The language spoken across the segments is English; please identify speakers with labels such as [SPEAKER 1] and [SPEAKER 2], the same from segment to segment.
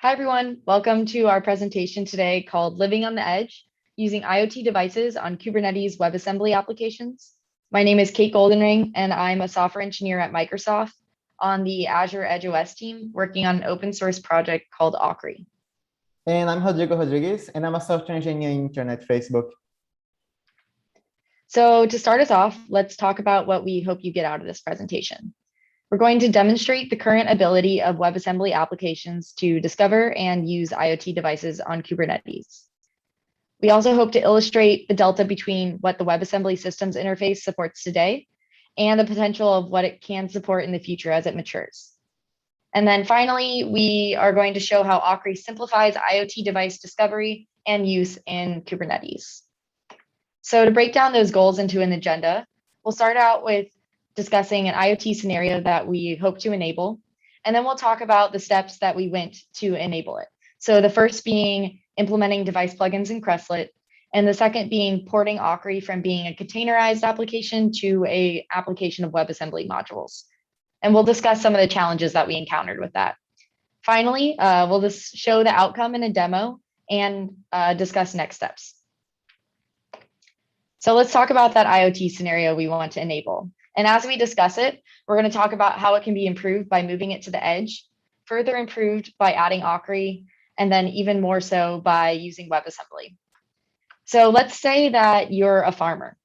[SPEAKER 1] Hi, everyone. Welcome to our presentation today called Living on the Edge, using IoT devices on Kubernetes WebAssembly applications. My name is Kate Goldenring, and I'm a software engineer at Microsoft on the Azure Edge OS team, working on an open source project called Akri.
[SPEAKER 2] And I'm Rodrigo Rodrigues, and I'm a software engineer intern at Facebook.
[SPEAKER 1] So to start us off, let's talk about what we hope you get out of this presentation. We're going to demonstrate the current ability of WebAssembly applications to discover and use IoT devices on Kubernetes. We also hope to illustrate the delta between what the WebAssembly systems interface supports today and the potential of what it can support in the future as it matures. And then finally, we are going to show how Akri simplifies IoT device discovery and use in Kubernetes. So to break down those goals into an agenda, we'll start out with discussing an IoT scenario that we hope to enable, and then we'll talk about the steps that we went to enable it. So the first being implementing device plugins in Krustlet, and the second being porting Akri from being a containerized application to an application of WebAssembly modules. And we'll discuss some of the challenges that we encountered with that. Finally, we'll just show the outcome in a demo and discuss next steps. So let's talk about that IoT scenario we want to enable. And as we discuss it, we're going to talk about how it can be improved by moving it to the edge, further improved by adding Akri, and then even more so by using WebAssembly. So let's say that you're a farmer.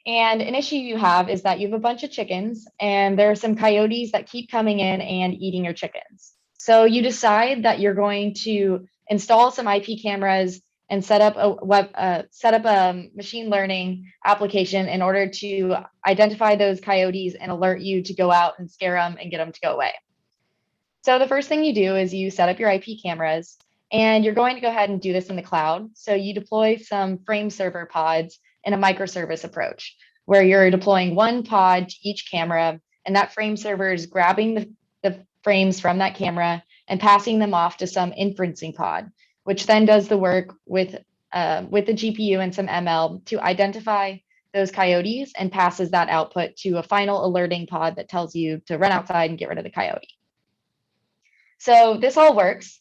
[SPEAKER 1] And an issue you have is that you have a bunch of chickens and there are some coyotes that keep coming in and eating your chickens. So you decide that you're going to install some IP cameras and set up a machine learning application in order to identify those coyotes and alert you to go out and scare them and get them to go away. So the first thing you do is you set up your IP cameras, and you're going to go ahead and do this in the cloud. So you deploy some frame server pods in a microservice approach, where you're deploying one pod to each camera, and that frame server is grabbing the frames from that camera and passing them off to some inferencing pod, which then does the work with the GPU and some ML to identify those coyotes and passes that output to a final alerting pod that tells you to run outside and get rid of the coyote. So this all works,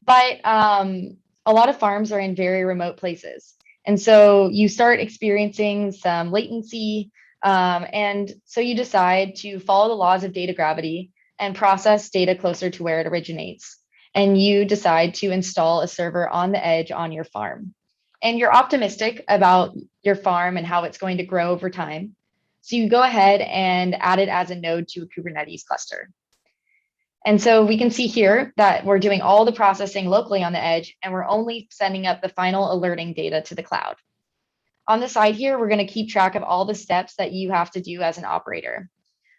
[SPEAKER 1] but a lot of farms are in very remote places. And so you start experiencing some latency. And so you decide to follow the laws of data gravity and process data closer to where it originates. And you decide to install a server on the edge on your farm. And you're optimistic about your farm and how it's going to grow over time. So you go ahead and add it as a node to a Kubernetes cluster. And so we can see here that we're doing all the processing locally on the edge, and we're only sending up the final alerting data to the cloud. On the side here, we're going to keep track of all the steps that you have to do as an operator.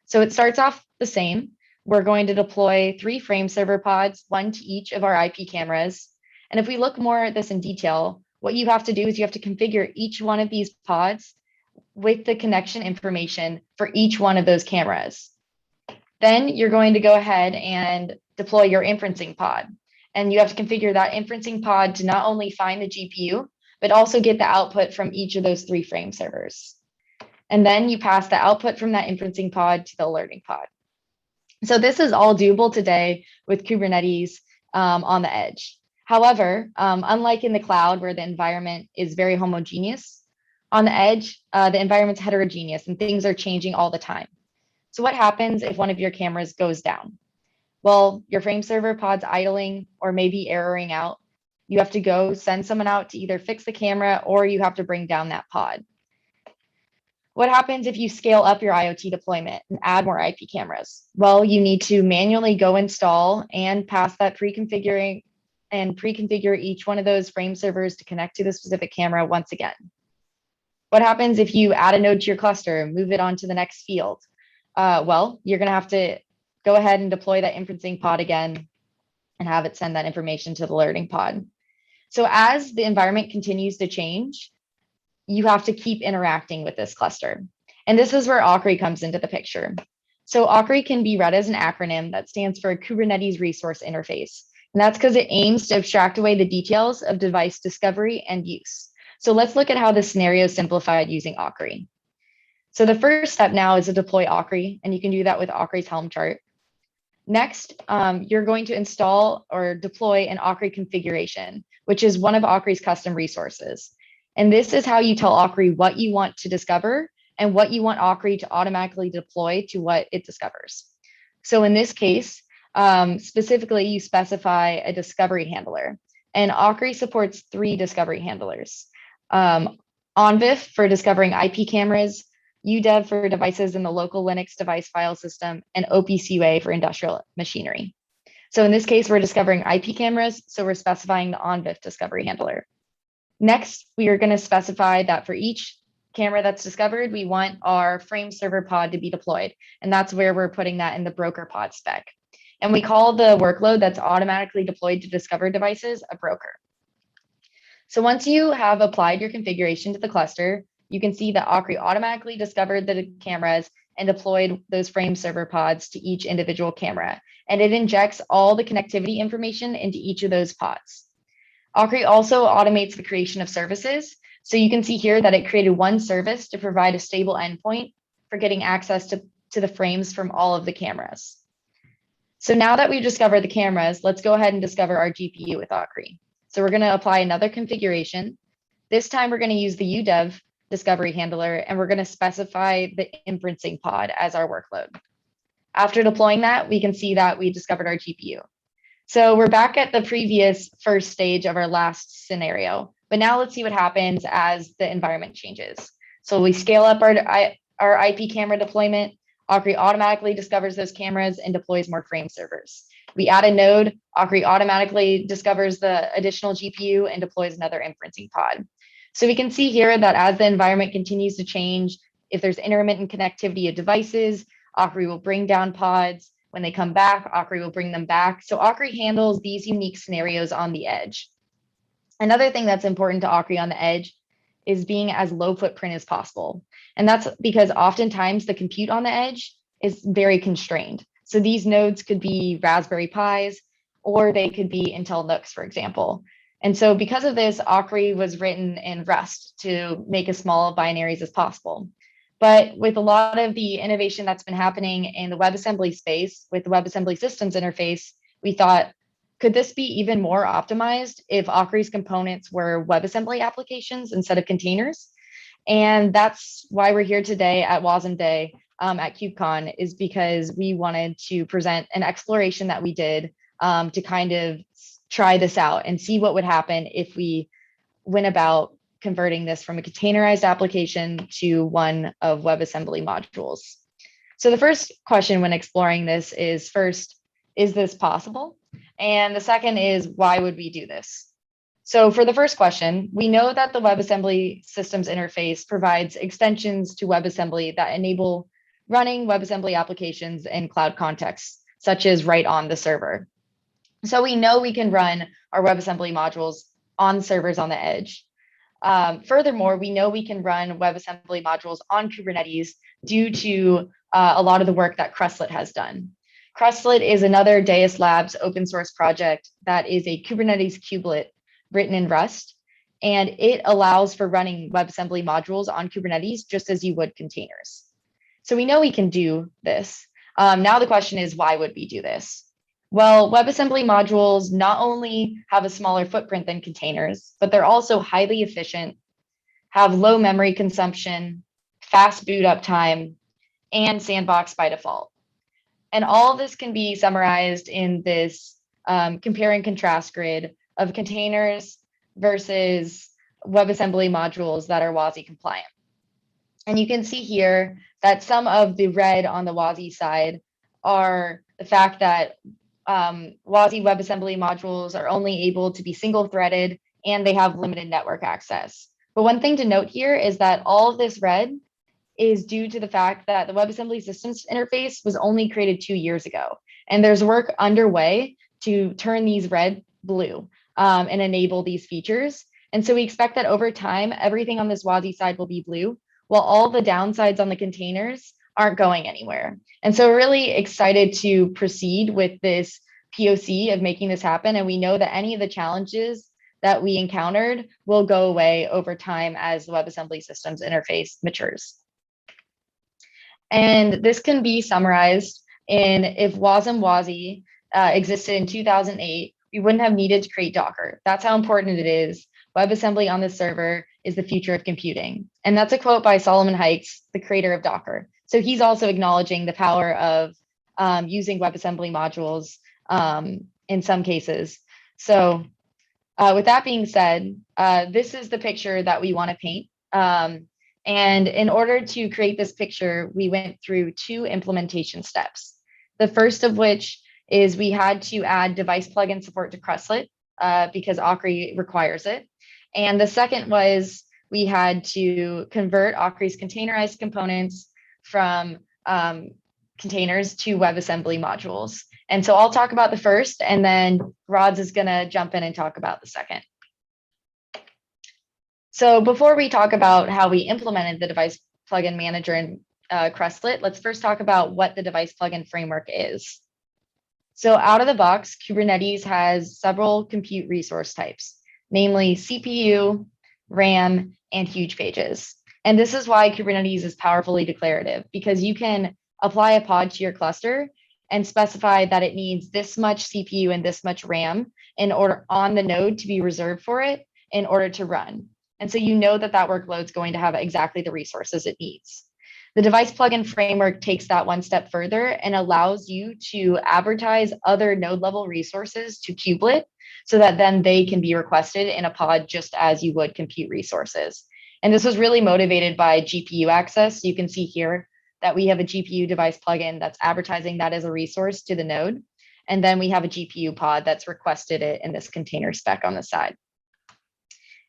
[SPEAKER 1] So it starts off the same. We're going to deploy 3 frame server pods, 1 to each of our IP cameras. And if we look more at this in detail, what you have to do is you have to configure each one of these pods with the connection information for each one of those cameras. Then you're going to go ahead and deploy your inferencing pod. And you have to configure that inferencing pod to not only find the GPU, but also get the output from each of those 3 frame servers. And then you pass the output from that inferencing pod to the alerting pod. So this is all doable today with Kubernetes on the edge. However, unlike in the cloud where the environment is very homogeneous, on the edge, the environment's heterogeneous and things are changing all the time. So what happens if one of your cameras goes down? Well, your frame server pod's idling or maybe erroring out. You have to go send someone out to either fix the camera or you have to bring down that pod. What happens if you scale up your IoT deployment and add more IP cameras? Well, you need to manually go install and pass that pre-configure each one of those frame servers to connect to the specific camera once again. What happens if you add a node to your cluster, move it onto the next field? Well, you're going to have to go ahead and deploy that inferencing pod again and have it send that information to the alerting pod. So as the environment continues to change, you have to keep interacting with this cluster. And this is where Akri comes into the picture. So Akri can be read as an acronym that stands for Kubernetes Resource Interface. And that's because it aims to abstract away the details of device discovery and use. So let's look at how this scenario is simplified using Akri. So the first step now is to deploy Akri, and you can do that with Akri's Helm chart. Next, you're going to install or deploy an Akri configuration, which is one of Akri's custom resources. And this is how you tell Akri what you want to discover and what you want Akri to automatically deploy to what it discovers. So in this case, specifically, you specify a discovery handler. And Akri supports 3 discovery handlers. OnVIF for discovering IP cameras, UDEV for devices in the local Linux device file system, and OPCUA for industrial machinery. So in this case, we're discovering IP cameras, so we're specifying the OnVIF discovery handler. Next, we are going to specify that for each camera that's discovered, we want our frame server pod to be deployed. And that's where we're putting that in the broker pod spec. And we call the workload that's automatically deployed to discovered devices a broker. So once you have applied your configuration to the cluster, you can see that Akri automatically discovered the cameras and deployed those frame server pods to each individual camera. And it injects all the connectivity information into each of those pods. Akri also automates the creation of services. So you can see here that it created one service to provide a stable endpoint for getting access to the frames from all of the cameras. So now that we've discovered the cameras, let's go ahead and discover our GPU with Akri. So we're going to apply another configuration. This time we're going to use the UDEV discovery handler, and we're going to specify the inferencing pod as our workload. After deploying that, we can see that we discovered our GPU. So we're back at the previous first stage of our last scenario, but now let's see what happens as the environment changes. So we scale up our IP camera deployment. Akri automatically discovers those cameras and deploys more frame servers. We add a node, Akri automatically discovers the additional GPU and deploys another inferencing pod. So we can see here that as the environment continues to change, if there's intermittent connectivity of devices, Akri will bring down pods. When they come back, Akri will bring them back. So Akri handles these unique scenarios on the edge. Another thing that's important to Akri on the edge is being as low footprint as possible. And that's because oftentimes the compute on the edge is very constrained. So these nodes could be Raspberry Pis, or they could be Intel NUCs, for example. And so because of this, Akri was written in Rust to make as small binaries as possible. But with a lot of the innovation that's been happening in the WebAssembly space with the WebAssembly systems interface, we thought, could this be even more optimized if Akri's components were WebAssembly applications instead of containers? And that's why we're here today at Wasm Day at KubeCon, is because we wanted to present an exploration that we did to kind of try this out and see what would happen if we went about converting this from a containerized application to one of WebAssembly modules. So the first question when exploring this is, first, is this possible? And the second is, why would we do this? So for the first question, we know that the WebAssembly systems interface provides extensions to WebAssembly that enable running WebAssembly applications in cloud contexts, such as right on the server. So we know we can run our WebAssembly modules on servers on the edge. Furthermore, we know we can run WebAssembly modules on Kubernetes due to a lot of the work that Krustlet has done. Krustlet is another Deis Labs open source project that is a Kubernetes kubelet written in Rust, and it allows for running WebAssembly modules on Kubernetes just as you would containers. So we know we can do this. Now the question is, why would we do this? Well, WebAssembly modules not only have a smaller footprint than containers, but they're also highly efficient, have low memory consumption, fast boot up time, and sandbox by default. And all of this can be summarized in this compare and contrast grid of containers versus WebAssembly modules that are WASI compliant. And you can see here that some of the red on the WASI side are the fact that WASI WebAssembly modules are only able to be single-threaded and they have limited network access. But one thing to note here is that all of this red is due to the fact that the WebAssembly systems interface was only created 2 years ago. And there's work underway to turn these red blue and enable these features. And so we expect that over time, everything on this WASI side will be blue, while all the downsides on the containers aren't going anywhere. And so we're really excited to proceed with this POC of making this happen. And we know that any of the challenges that we encountered will go away over time as the WebAssembly systems interface matures. And this can be summarized And if Wasm WASI existed in 2008, we wouldn't have needed to create Docker. That's how important it is. WebAssembly on the server is the future of computing. And that's a quote by Solomon Hykes, the creator of Docker. So he's also acknowledging the power of using WebAssembly modules in some cases. So with that being said, this is the picture that we want to paint. And in order to create this picture, we went through 2 implementation steps. The first of which is we had to add device plugin support to Krustlet because Akri requires it. And the second was we had to convert Akri's containerized components from containers to WebAssembly modules. And so I'll talk about the first, and then Rods is going to jump in and talk about the second. So before we talk about how we implemented the device plugin manager in Krustlet, let's first talk about what the device plugin framework is. So out of the box, Kubernetes has several compute resource types, namely CPU, RAM, and huge pages. And this is why Kubernetes is powerfully declarative, because you can apply a pod to your cluster and specify that it needs this much CPU and this much RAM in order on the node to be reserved for it in order to run. And so you know that that workload is going to have exactly the resources it needs. The device plugin framework takes that one step further and allows you to advertise other node level resources to kubelet so that then they can be requested in a pod just as you would compute resources. And this was really motivated by GPU access. You can see here that we have a GPU device plugin that's advertising that as a resource to the node. And then we have a GPU pod that's requested it in this container spec on the side.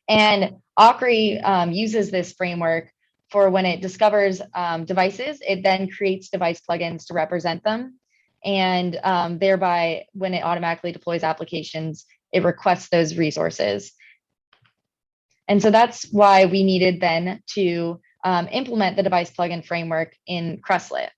[SPEAKER 1] And Akri uses this framework for when it discovers devices, it then creates device plugins to represent them. And thereby, when it automatically deploys applications, it requests those resources. And so that's why we needed then to implement the device plugin framework in Krustlet.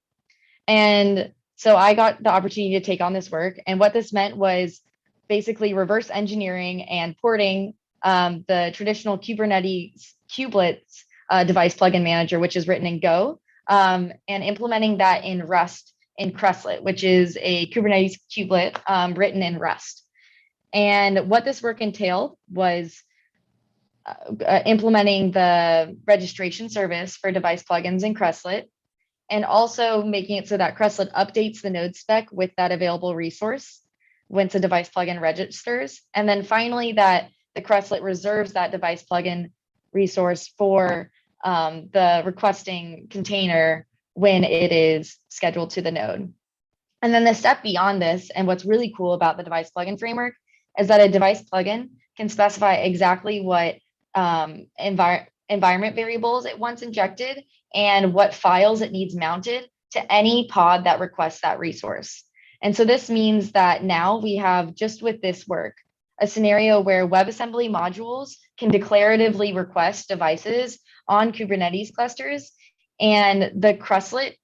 [SPEAKER 1] And so I got the opportunity to take on this work. And what this meant was basically reverse engineering and porting the traditional Kubernetes kubelets device plugin manager, which is written in Go, and implementing that in Rust in Krustlet, which is a Kubernetes kubelet written in Rust. And what this work entailed was implementing the registration service for device plugins in Krustlet, and also making it so that Krustlet updates the node spec with that available resource once a device plugin registers. And then finally, that the Krustlet reserves that device plugin resource for the requesting container when it is scheduled to the node. And then the step beyond this, and what's really cool about the device plugin framework, is that a device plugin can specify exactly what environment variables it wants injected and what files it needs mounted to any pod that requests that resource. And so this means that now we have, just with this work, a scenario where WebAssembly modules can declaratively request devices on Kubernetes clusters, and the Krustlet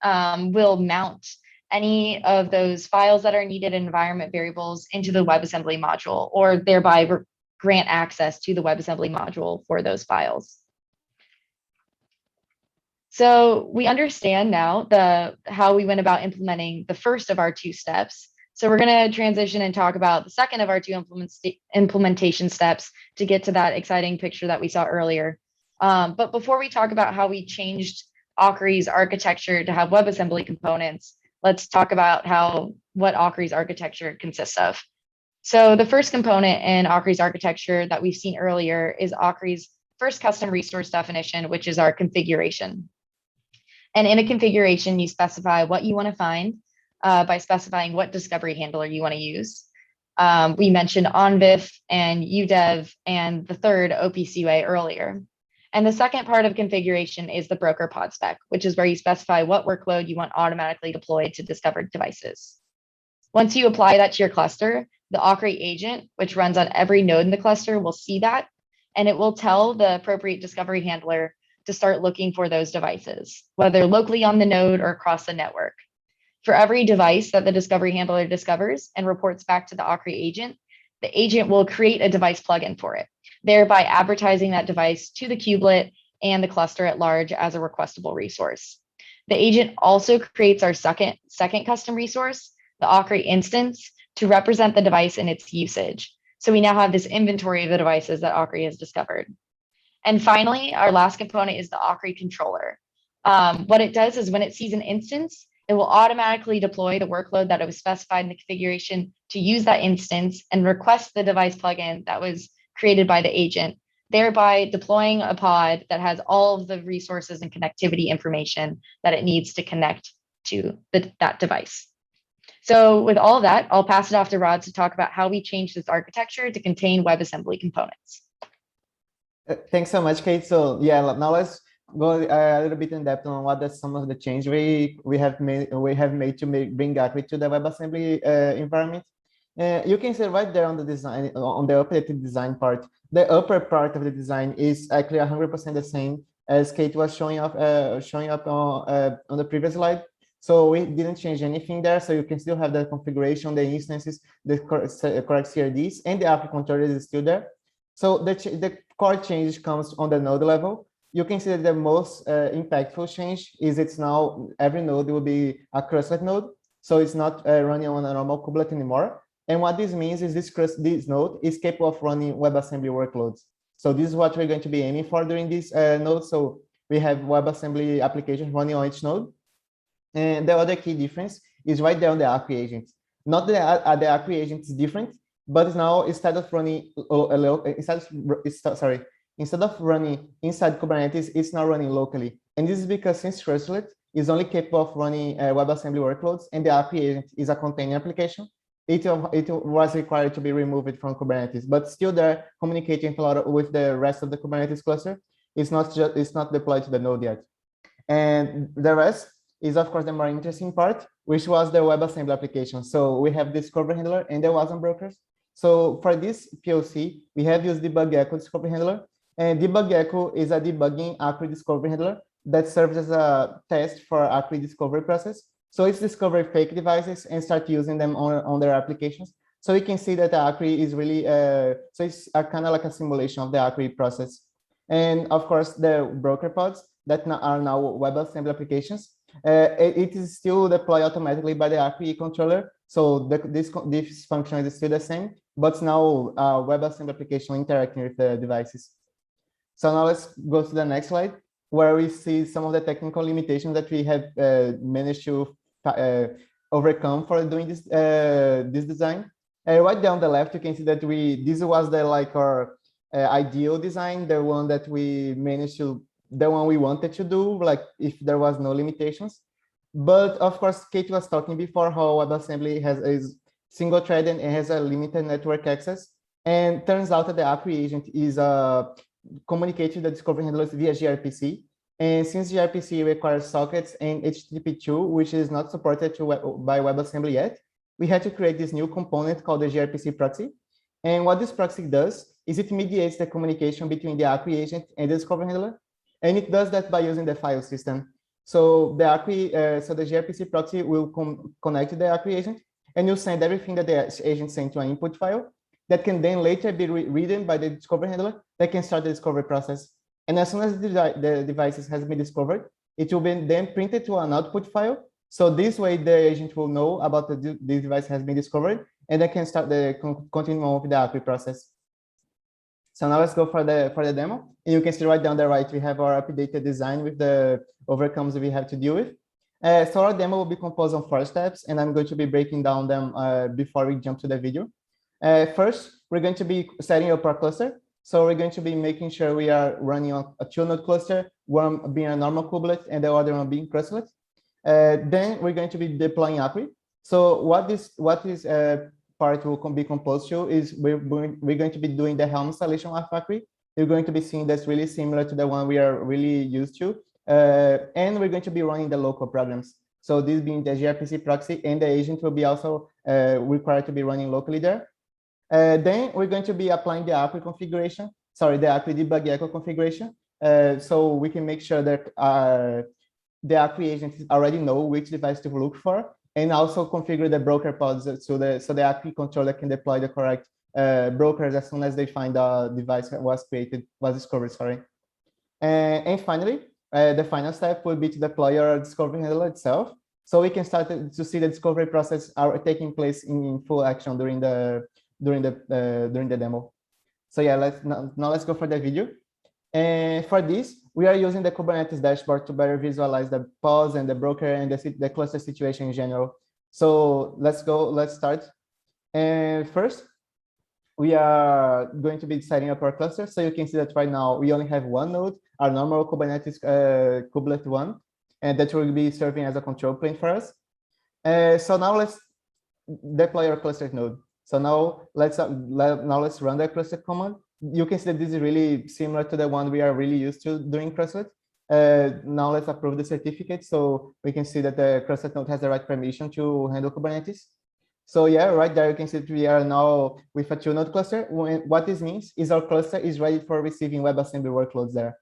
[SPEAKER 1] will mount any of those files that are needed in environment variables into the WebAssembly module, or thereby grant access to the WebAssembly module for those files. So we understand now how we went about implementing the first of our 2 steps. So we're going to transition and talk about the second of our 2 implementation steps to get to that exciting picture that we saw earlier. But before we talk about how we changed Akri's architecture to have WebAssembly components, let's talk about what Akri's architecture consists of. So the first component in Akri's architecture that we've seen earlier is Akri's first custom resource definition, which is our configuration. And in a configuration, you specify what you want to find by specifying what discovery handler you want to use. We mentioned onvif and udev and the third OPCUA earlier. And the second part of configuration is the broker pod spec, which is where you specify what workload you want automatically deployed to discovered devices. Once you apply that to your cluster, the Akri agent, which runs on every node in the cluster, will see that, and it will tell the appropriate discovery handler to start looking for those devices, whether locally on the node or across the network. For every device that the discovery handler discovers and reports back to the Akri agent, the agent will create a device plugin for it, thereby advertising that device to the kubelet and the cluster at large as a requestable resource. The agent also creates our second custom resource, the Akri instance, to represent the device in its usage. So we now have this inventory of the devices that Akri has discovered. And finally, our last component is the Akri controller. What it does is when it sees an instance, it will automatically deploy the workload that it was specified in the configuration to use that instance and request the device plugin that was created by the agent, thereby deploying a pod that has all of the resources and connectivity information that it needs to connect to that device. So with all of that, I'll pass it off to Rod to talk about how we changed this architecture to contain WebAssembly components.
[SPEAKER 2] Thanks so much, Kate. So yeah, now let's go a little bit in depth on what are some of the changes we have made to bring Akri to the WebAssembly environment. You can see right there on the design, on the updated design part, the upper part of the design is actually 100% the same as Kate was showing up on the previous slide. So we didn't change anything there. So you can still have the configuration, the instances, the correct CRDs, and the Akri controller is still there. So the core change comes on the node level. You can see that the most impactful change is it's now every node will be a Krustlet node. So it's not running on a normal kubelet anymore. And what this means is this node is capable of running WebAssembly workloads. So this is what we're going to be aiming for during this node. So we have WebAssembly applications running on each node. And the other key difference is right there on the Akri agent. Not that the Akri agent is different, but now instead of running instead of running inside Kubernetes, it's now running locally. And this is because since Krustlet is only capable of running WebAssembly workloads, and the Akri agent is a container application, it was required to be removed from Kubernetes, but still they're communicating a lot with the rest of the Kubernetes cluster. It's not deployed to the node yet. And the rest is of course the more interesting part, which was the WebAssembly application. So we have Discovery Handler and the Wasm brokers. So for this POC, we have used DebugGecko Discovery Handler, and DebugGecko is a debugging Akri Discovery Handler that serves as a test for Akri discovery process. So it's discover fake devices and start using them on their applications. So we can see that the Akri is really, so it's kind of like a simulation of the Akri process. And of course, the broker pods that are now WebAssembly applications, it is still deployed automatically by the Akri controller. So this function is still the same, but now WebAssembly application interacting with the devices. So now let's go to the next slide, where we see some of the technical limitations that we have managed to overcome for doing this this design. Right down the left, you can see that this was our ideal design, the one that we managed to, the one we wanted to do, like if there was no limitations. But of course, Kate was talking before how WebAssembly is single threaded and has a limited network access. And turns out that the Akri agent is communicating with the discovery handlers via gRPC. And since gRPC requires sockets and HTTP2, which is not supported by WebAssembly yet, we had to create this new component called the gRPC proxy. And what this proxy does is it mediates the communication between the Akri agent and the discovery handler. And it does that by using the file system. So the the gRPC proxy will connect to the Akri agent, and you'll send everything that the agent sent to an input file that can then later be written by the discovery handler that can start the discovery process. And as soon as the devices has been discovered, it will be then printed to an output file. So this way the agent will know about the device has been discovered, and they can start continue on with the Akri process. So now let's go for the demo. And you can see right down the right, we have our updated design with the overcomes we have to deal with. So our demo will be composed on 4 steps, and I'm going to be breaking down them before we jump to the video. First, we're going to be setting up our cluster. So we're going to be making sure we are running on a 2-node cluster, one being a normal kubelet and the other one being Krustlet. Then we're going to be deploying Akri. So what this part will be composed to is we're going to be doing the Helm installation of Akri. You're going to be seeing that's really similar to the one we are really used to. And we're going to be running the local programs. So this being the gRPC proxy, and the agent will be also required to be running locally there. Then we're going to be applying the Akri configuration, sorry, the Akri DebugGecko configuration. So we can make sure that the Akri agent already know which device to look for, and also configure the broker pods so the Akri controller can deploy the correct brokers as soon as they find the device was discovered, sorry. And finally, the final step would be to deploy our discovery handler itself. So we can start to see the discovery process are taking place in full action during the demo. So yeah, now let's go for the video. And for this, we are using the Kubernetes dashboard to better visualize the pods and the broker and the cluster situation in general. So let's start. And first, we are going to be setting up our cluster. So you can see that right now we only have one node, our normal Kubernetes kubelet one, and that will be serving as a control plane for us. So now let's deploy our cluster node. So now let's run the cluster command. You can see that this is really similar to the one we are really used to doing Krustlet. Now let's approve the certificate so we can see that the Krustlet node has the right permission to handle Kubernetes. So yeah, right there you can see that we are now with a 2-node cluster. What this means is our cluster is ready for receiving WebAssembly workloads there.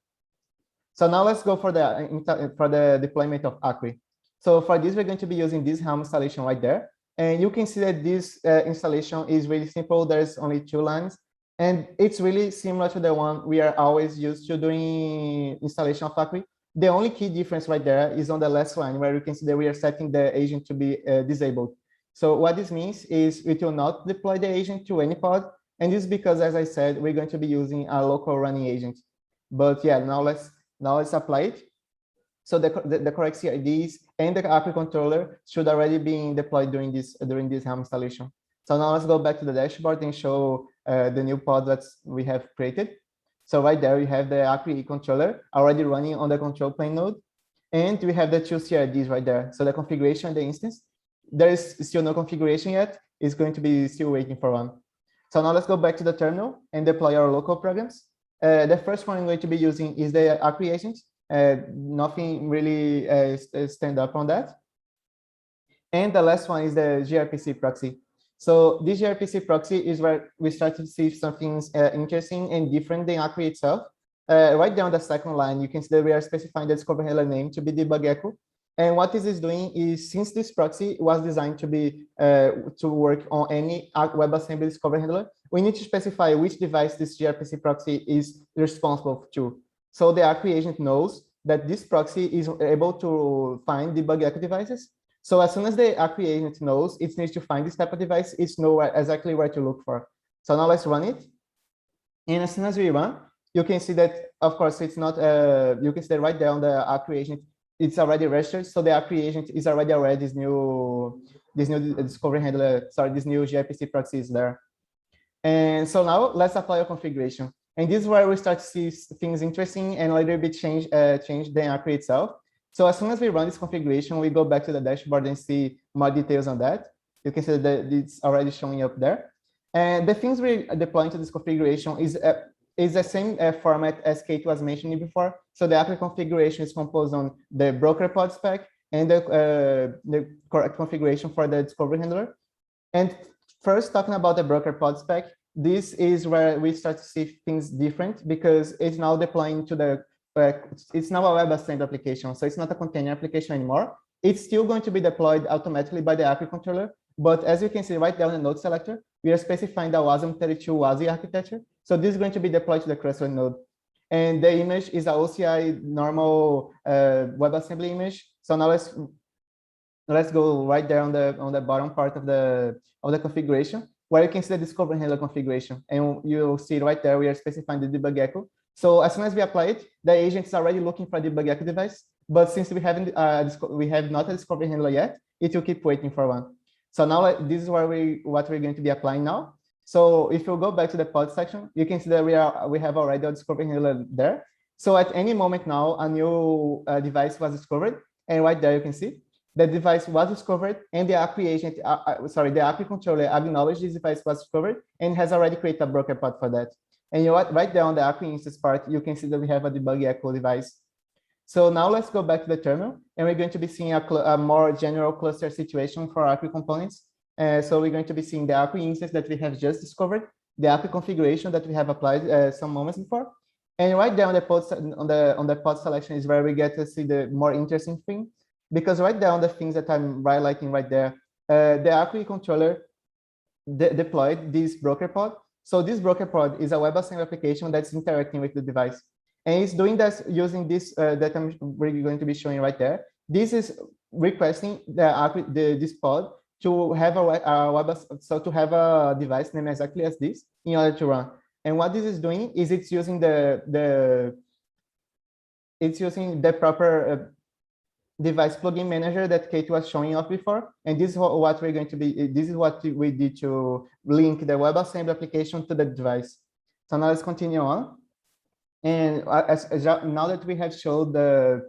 [SPEAKER 2] So now let's go for the deployment of Akri. So for this, we're going to be using this Helm installation right there. And you can see that this installation is really simple. There's only 2 lines. And it's really similar to the one we are always used to doing installation of Akri. The only key difference right there is on the last line where you can see that we are setting the agent to be disabled. So what this means is it will not deploy the agent to any pod. And this is because, as I said, we're going to be using a local running agent. But yeah, now let's apply it. So the correct CIDs and the Akri controller should already be deployed during this Helm installation. So now let's go back to the dashboard and show the new pod that we have created. So right there, we have the Akri controller already running on the control plane node. And we have the 2 CRDs right there. So the configuration and the instance, there is still no configuration yet. It's going to be still waiting for one. So now let's go back to the terminal and deploy our local programs. The first one I'm going to be using is the Akri agent. Nothing really stand up on that. And the last one is the gRPC proxy. So this gRPC proxy is where we start to see something interesting and different than Akri itself. Right down the second line, you can see that we are specifying the discovery handler name to be debug echo. And what this is doing is, since this proxy was designed to be to work on any WebAssembly discovery handler, we need to specify which device this gRPC proxy is responsible to. So the Akri agent knows that this proxy is able to find debug echo devices. So as soon as the Akri agent knows it needs to find this type of device, it's know exactly where to look for. So now let's run it. And as soon as we run, you can see that, of course, it's not, you can see that right there on the Akri agent, it's already registered. So the Akri agent is already aware this new discovery handler, sorry, this new gRPC proxy is there. And so now let's apply a configuration. And this is where we start to see things interesting and a little bit change the Akri itself. So as soon as we run this configuration, we go back to the dashboard and see more details on that. You can see that it's already showing up there. And the things we're deploying to this configuration is the same format as Kate was mentioning before. So the Akri configuration is composed on the broker pod spec and the correct configuration for the discovery handler. And first, talking about the broker pod spec, this is where we start to see things different because it's now deploying to the it's now a WebAssembly application, so it's not a container application anymore. It's still going to be deployed automatically by the Akri controller, but as you can see right down in the node selector, we are specifying the Wasm 32 WASI architecture. So this is going to be deployed to the Krustlet node, and the image is a OCI normal WebAssembly image. So now let's go right there on the bottom part of the configuration, where you can see the discovery handler configuration, and you'll see right there we are specifying the debug echo. So as soon as we apply it, the agent is already looking for a debug echo device. But since we have not a discovery handler yet, it will keep waiting for one. So now this is where what we're going to be applying now. So if you go back to the pod section, you can see that we have already a discovery handler there. So at any moment now, a new device was discovered, and right there you can see the device was discovered, and the Akri agent, the Akri controller acknowledged this device was discovered and has already created a broker pod for that. And you know what? Right there on the Akri instance part, you can see that we have a debug echo device. So now let's go back to the terminal, and we're going to be seeing a more general cluster situation for Akri components. So we're going to be seeing the Akri instance that we have just discovered, the Akri configuration that we have applied some moments before, and right there on the pod selection is where we get to see the more interesting thing, because right there on the things that I'm highlighting right there, the Akri controller deployed this broker pod. So this broker pod is a WebAssembly application that's interacting with the device. And it's doing that using this that I'm really going to be showing right there. This is requesting this pod to have to have a device named exactly as this in order to run. And what this is doing is it's using the proper device plugin manager that Kate was showing off before. And this is what we're going to be, this is what we did to link the WebAssembly application to the device. So now let's continue on. And now that we have showed the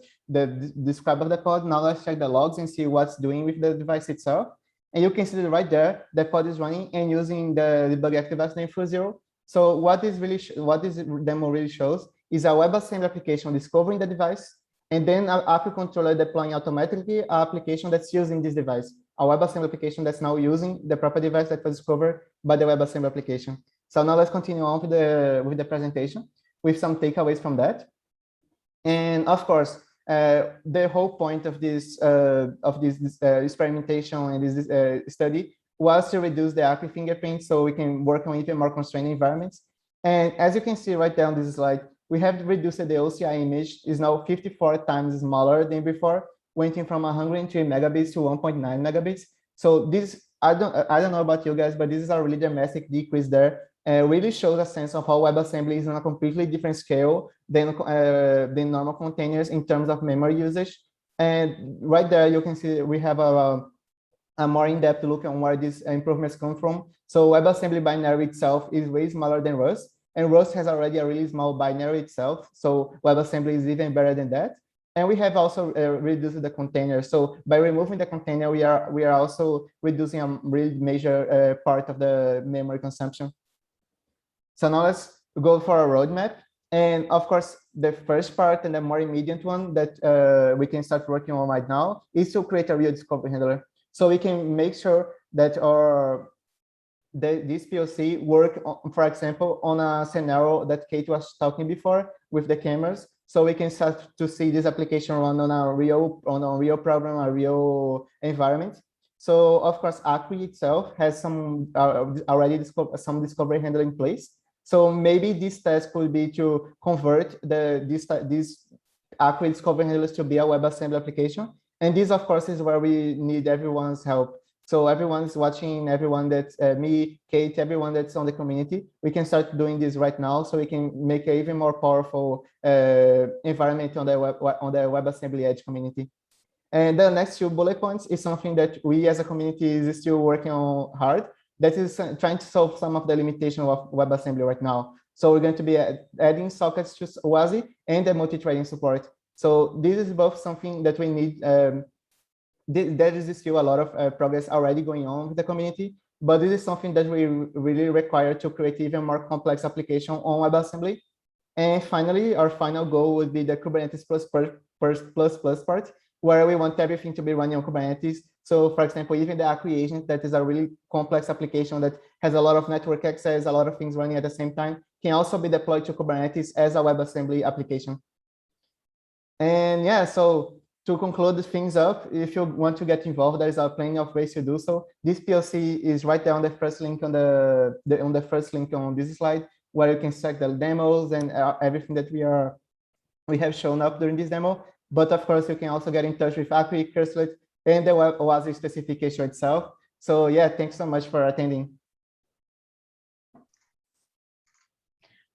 [SPEAKER 2] describe of the pod, now let's check the logs and see what's doing with the device itself. And you can see that right there, the pod is running and using the debug active name for 0. So what this demo really shows is a WebAssembly application discovering the device, and then an Akri controller deploying automatically an application that's using this device, a WebAssembly application that's now using the proper device that was discovered by the WebAssembly application. So now let's continue on with the presentation with some takeaways from that. And of course, the whole point of this experimentation and this study was to reduce the Akri fingerprint so we can work on even more constrained environments. And as you can see right there on this slide, we have reduced the OCI image is now 54 times smaller than before, went from 103 megabits to 1.9 megabits. So this, I don't know about you guys, but this is a really dramatic decrease there. Really shows a sense of how WebAssembly is on a completely different scale than normal containers in terms of memory usage. And right there, you can see we have a more in-depth look on where these improvements come from. So WebAssembly binary itself is way smaller than Rust, and Rust has already a really small binary itself. So WebAssembly is even better than that. And we have also reduced the container. So by removing the container, we are also reducing a really major part of the memory consumption. So now let's go for a roadmap. And of course, the first part and the more immediate one that we can start working on right now is to create a real discovery handler. So we can make sure that this POC work, for example, on a scenario that Kate was talking before with the cameras. So we can start to see this application run on a real problem, a real environment. So of course, Akri itself has some already some discovery handler in place. So maybe this task could be to convert these Akri discovery handlers to be a WebAssembly application. And this, of course, is where we need everyone's help. So everyone's watching, everyone that's me, Kate, everyone that's on the community, we can start doing this right now so we can make an even more powerful environment on the WebAssembly Edge community. And the next two bullet points is something that we as a community is still working on hard. That is trying to solve some of the limitations of WebAssembly right now. So we're going to be adding sockets to WASI and the multi-threading support. So this is both something that we need. There is still a lot of progress already going on with the community, but this is something that we really require to create even more complex application on WebAssembly. And finally, our final goal would be the Kubernetes plus part, where we want everything to be running on Kubernetes. So for example, even the Akri agent, that is a really complex application that has a lot of network access, a lot of things running at the same time, can also be deployed to Kubernetes as a WebAssembly application. And yeah, so to conclude things up, if you want to get involved, there's plenty of ways to do so. This POC is right there on the first link on the first link on this slide, where you can check the demos and everything that we have shown up during this demo. But of course, you can also get in touch with Akri, Krustlet, and the WASI specification itself. So yeah, thanks so much for attending.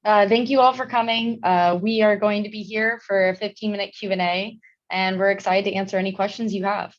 [SPEAKER 1] Thank you all for coming. We are going to be here for a 15-minute Q&A, and we're excited to answer any questions you have.